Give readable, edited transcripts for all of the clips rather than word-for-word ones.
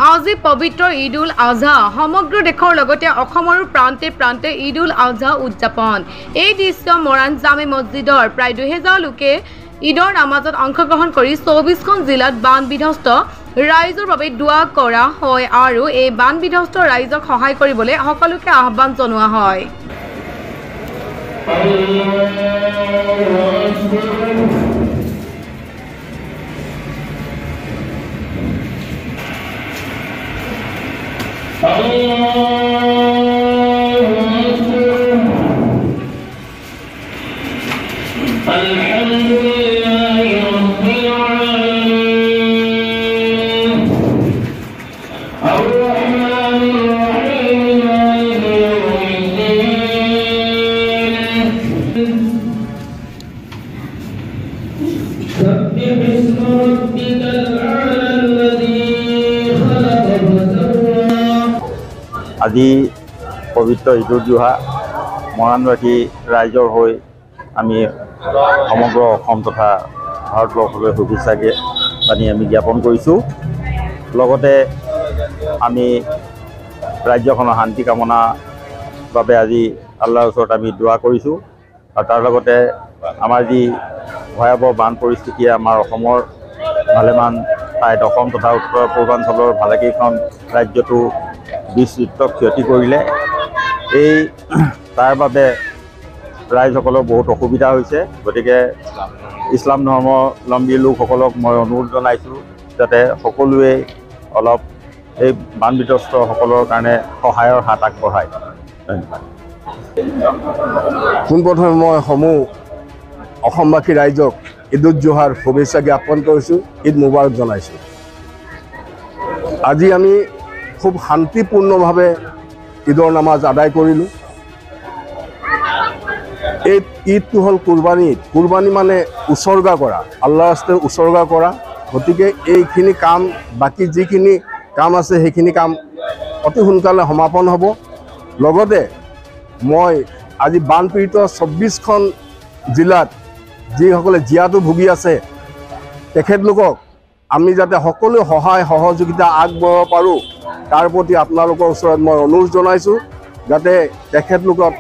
আজি পবিত্ৰ ঈদ উল আজহা সমগ্ৰ দেশৰ লগতে অসমৰ প্ৰান্তে প্ৰান্তে ঈদ উল আজহা উদযাপন। এই দৃশ্য মৰাণ জামে মছজিদৰ প্ৰায় 2000 লোকে ঈদৰ নামাজত অংশগ্ৰহণ কৰি 24খন জিলাত বান বিধ্বস্ত ৰাইজৰ বাবে দোৱা কৰা হয় আৰু এই বান বিধ্বস্ত ৰাইজক সহায় কৰিবলৈ সকলোকে আহ্বান জনোৱা হয়। আজি পবিত্ৰ ঈদ উল জুহা মৰাণবাসী ৰাইজৰ হৈ আমি সমগ্ৰ অসম তথা ভাৰতবৰ্ষলৈ শুভেচ্ছা বাণী আমি জ্ঞাপন কৰিছোঁ। লগতে আমি ৰাজ্যখনৰ শান্তি কামনাৰ বাবে আজি আল্লাহৰ ওচৰত আমি দোৱা কৰিছোঁ আৰু তাৰ লগতে আমাৰ যি ভয়াৱহ বান পৰিস্থিতিয়ে আমাৰ অসমৰ ভালেমান ঠাইত অসম তথা উত্তৰ পূৰ্বাঞ্চলৰ ভালেকেইখন ৰাজ্যতো বিস্তৃত ক্ষতি কৰিলে। তাৰ বাবে ৰাইজসকলৰ বহুত অসুবিধা হৈছে। গতিকে ইছলাম ধৰ্মাৱলম্বী লোকসকলক মই অনুৰোধ জনাইছোঁ যাতে সকলোৱে অলপ এই বান বিধ্বস্তসকলৰ কাৰণে সহায়ৰ হাত আগবঢ়ায়। ধন্যবাদ। পোনপ্ৰথমে মই সমূহ অসমবাসী ৰাইজক ঈদ উল জুহাৰ শুভেচ্ছা জ্ঞাপন কৰিছোঁ, ঈদ মুবাৰক জনাইছোঁ। আজি আমি খুব শান্তিপূৰ্ণভাৱে ঈদৰ নামাজ আদায় কৰিলোঁ। এই ঈদটো হ'ল কুৰবানী ঈদ। কুৰবানী মানে উচৰ্গা কৰা, আল্লাহৰ ৰাস্তাত উচৰ্গা কৰা। গতিকে এইখিনি কাম, বাকী যিখিনি কাম আছে সেইখিনি কাম অতি সোনকালে সমাপন হ'ব। লগতে মই আজি বানপীড়িত 24খন জিলাত যিসকলে জীয়াতু ভুগি আছে তেখেতলোকক আমি যাতে সকলো সহায় সহযোগিতা আগবঢ়াব পাৰোঁ তাৰ প্ৰতি আপোনালোকৰ ওচৰত মই অনুৰোধ জনাইছোঁ, যাতে তেখেতলোকৰ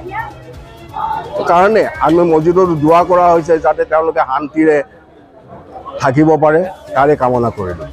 কাৰণে আমি মছজিদত দোৱা কৰা হৈছে যাতে তেওঁলোকে শান্তিৰে থাকিব পাৰে, তাৰে কামনা কৰিলোঁ।